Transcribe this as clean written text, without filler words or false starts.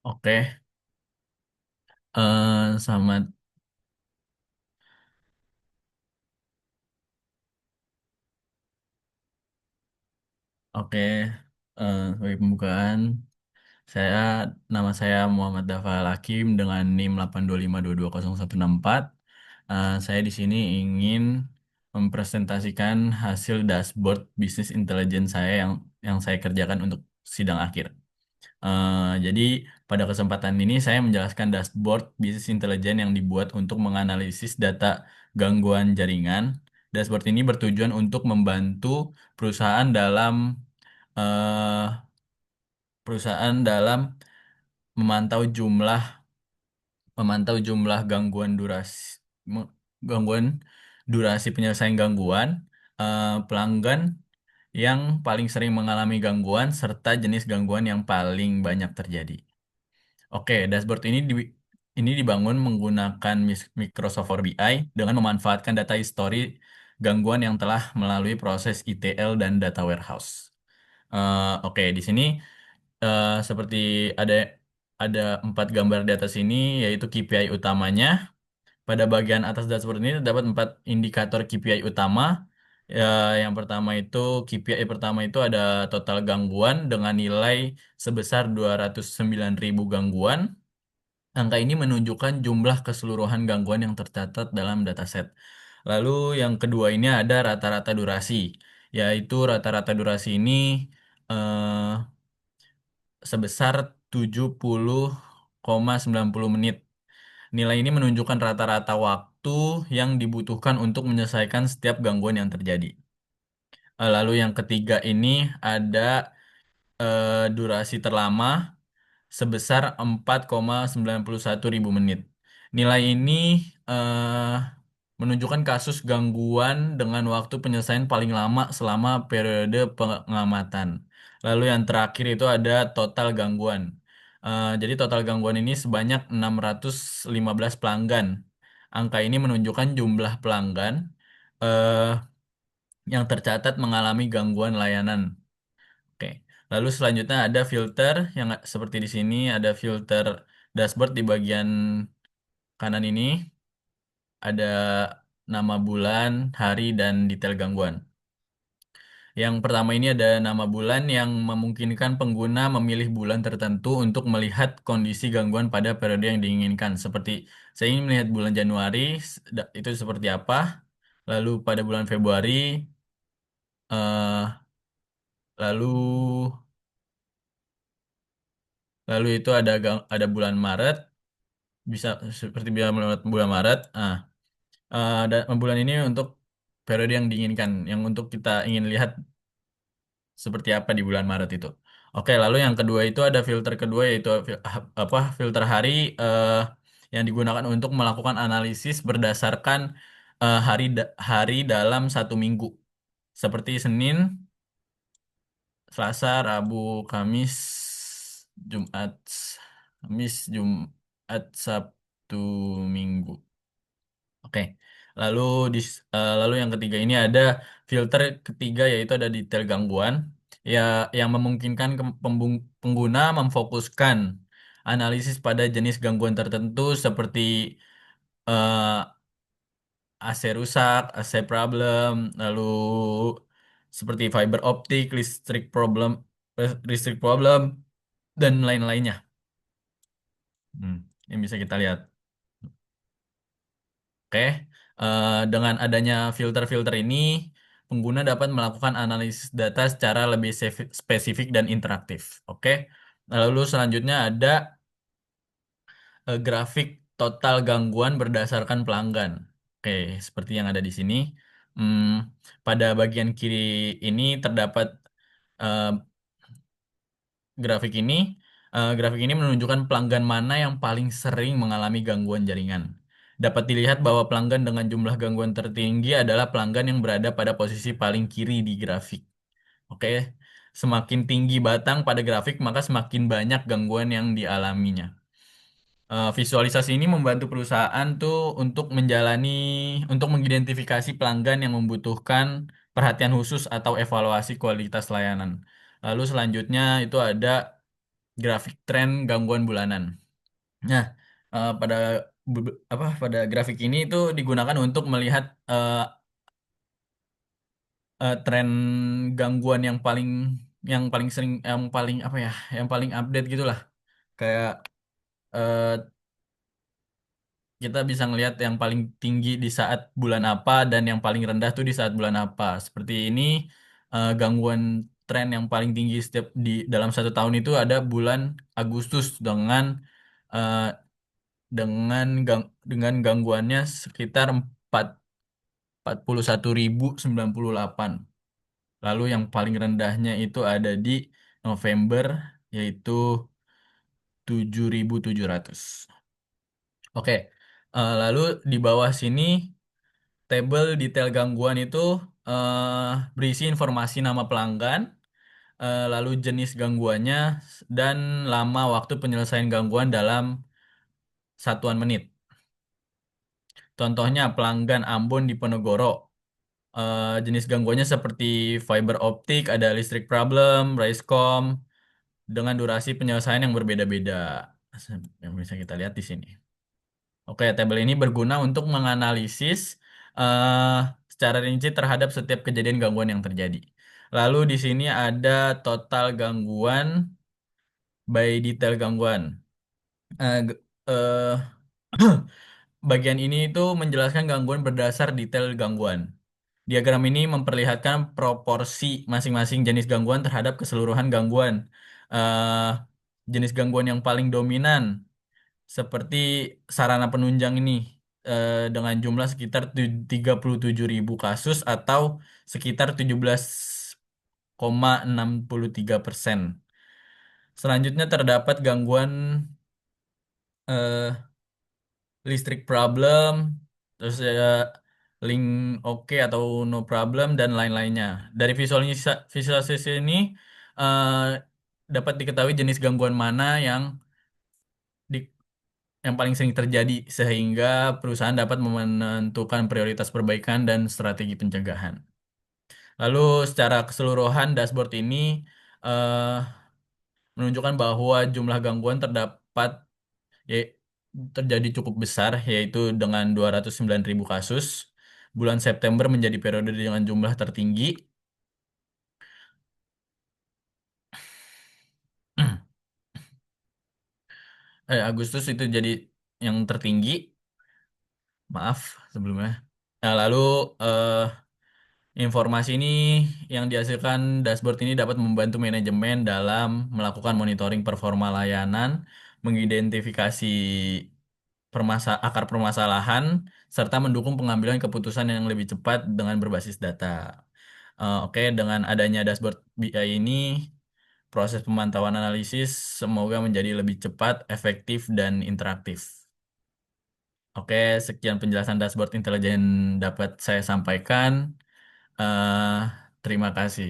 Oke, selamat. Oke, sebagai pembukaan, saya nama saya Muhammad Dafal Hakim dengan NIM 825220164. Saya di sini ingin mempresentasikan hasil dashboard bisnis intelijen saya yang saya kerjakan untuk sidang akhir. Jadi pada kesempatan ini saya menjelaskan dashboard bisnis intelijen yang dibuat untuk menganalisis data gangguan jaringan. Dashboard ini bertujuan untuk membantu perusahaan dalam eh, memantau jumlah me- gangguan durasi penyelesaian gangguan, pelanggan yang paling sering mengalami gangguan serta jenis gangguan yang paling banyak terjadi. Oke, dashboard ini dibangun menggunakan Microsoft Power BI dengan memanfaatkan data histori gangguan yang telah melalui proses ETL dan data warehouse. Oke, di sini seperti ada ada 4 gambar di atas ini, yaitu KPI utamanya. Pada bagian atas dashboard ini terdapat 4 indikator KPI utama. Ya, yang pertama itu KPI pertama itu ada total gangguan dengan nilai sebesar 209.000 gangguan. Angka ini menunjukkan jumlah keseluruhan gangguan yang tercatat dalam dataset. Lalu yang kedua ini ada rata-rata durasi, yaitu rata-rata durasi ini eh, sebesar 70,90 menit. Nilai ini menunjukkan rata-rata waktu yang dibutuhkan untuk menyelesaikan setiap gangguan yang terjadi. Lalu yang ketiga ini ada durasi terlama sebesar 4,91 ribu menit. Nilai ini eh, menunjukkan kasus gangguan dengan waktu penyelesaian paling lama selama periode pengamatan. Lalu yang terakhir itu ada total gangguan. Jadi total gangguan ini sebanyak 615 pelanggan. Angka ini menunjukkan jumlah pelanggan eh, yang tercatat mengalami gangguan layanan. Oke. Lalu selanjutnya ada filter yang seperti di sini ada filter dashboard di bagian kanan ini ada nama bulan, hari, dan detail gangguan. Yang pertama ini ada nama bulan yang memungkinkan pengguna memilih bulan tertentu untuk melihat kondisi gangguan pada periode yang diinginkan. Seperti saya ingin melihat bulan Januari, itu seperti apa. Lalu pada bulan Februari, eh, lalu lalu itu ada bulan Maret, bisa seperti bulan Maret. Dan bulan ini untuk periode yang diinginkan, yang untuk kita ingin lihat seperti apa di bulan Maret itu. Oke, lalu yang kedua itu ada filter kedua yaitu filter hari eh, yang digunakan untuk melakukan analisis berdasarkan hari dalam 1 minggu. Seperti Senin, Selasa, Rabu, Kamis, Jumat, Sabtu, Minggu. Oke, lalu lalu yang ketiga ini ada filter ketiga yaitu ada detail gangguan ya yang memungkinkan pengguna memfokuskan analisis pada jenis gangguan tertentu seperti eh, AC rusak, AC problem, lalu seperti fiber optik, listrik problem dan lain-lainnya. Hmm, yang bisa kita lihat. Oke, dengan adanya filter-filter ini, pengguna dapat melakukan analisis data secara lebih spesifik dan interaktif. Oke, lalu selanjutnya ada grafik total gangguan berdasarkan pelanggan. Oke, seperti yang ada di sini. Hmm, pada bagian kiri ini terdapat eh, grafik ini. Grafik ini menunjukkan pelanggan mana yang paling sering mengalami gangguan jaringan. Dapat dilihat bahwa pelanggan dengan jumlah gangguan tertinggi adalah pelanggan yang berada pada posisi paling kiri di grafik. Oke, semakin tinggi batang pada grafik, maka semakin banyak gangguan yang dialaminya. Visualisasi ini membantu perusahaan tuh untuk mengidentifikasi pelanggan yang membutuhkan perhatian khusus atau evaluasi kualitas layanan. Lalu selanjutnya itu ada grafik tren gangguan bulanan. Nah, pada grafik ini itu digunakan untuk melihat tren gangguan yang paling sering, yang paling apa ya, yang paling update gitulah. Kayak eh, kita bisa ngelihat yang paling tinggi di saat bulan apa dan yang paling rendah tuh di saat bulan apa. Seperti ini, gangguan tren yang paling tinggi setiap di dalam satu tahun itu ada bulan Agustus eh, dengan gangguannya sekitar 41.098. Lalu yang paling rendahnya itu ada di November, yaitu 7.700. Oke, lalu di bawah sini tabel detail gangguan itu berisi informasi nama pelanggan, lalu jenis gangguannya, dan lama waktu penyelesaian gangguan dalam satuan menit. Contohnya pelanggan Ambon di Ponorogo. Jenis gangguannya seperti fiber optik, ada listrik problem, Raiscom, dengan durasi penyelesaian yang berbeda-beda. Yang bisa kita lihat di sini. Oke, tabel ini berguna untuk menganalisis eh, secara rinci terhadap setiap kejadian gangguan yang terjadi. Lalu di sini ada total gangguan by detail gangguan. Eh, g- eh, Bagian ini itu menjelaskan gangguan berdasar detail gangguan. Diagram ini memperlihatkan proporsi masing-masing jenis gangguan terhadap keseluruhan gangguan. Eh, Jenis gangguan yang paling dominan seperti sarana penunjang ini dengan jumlah sekitar 37.000 kasus atau sekitar 17,63%. Selanjutnya terdapat gangguan eh, listrik problem, terus link oke atau no problem dan lain-lainnya. Dari visualisasi ini eh, dapat diketahui jenis gangguan mana di- yang paling sering terjadi sehingga perusahaan dapat menentukan prioritas perbaikan dan strategi pencegahan. Lalu secara keseluruhan dashboard ini eh, menunjukkan bahwa jumlah gangguan ya, terjadi cukup besar, yaitu dengan 209.000 kasus. Bulan September menjadi periode dengan jumlah tertinggi. Agustus itu jadi yang tertinggi. Maaf sebelumnya. Nah, lalu eh, informasi ini yang dihasilkan dashboard ini dapat membantu manajemen dalam melakukan monitoring performa layanan, mengidentifikasi akar permasalahan, serta mendukung pengambilan keputusan yang lebih cepat dengan berbasis data. Oke, dengan adanya dashboard BI ini, proses pemantauan analisis semoga menjadi lebih cepat, efektif, dan interaktif. Oke, sekian penjelasan dashboard intelijen dapat saya sampaikan. Eh, Terima kasih.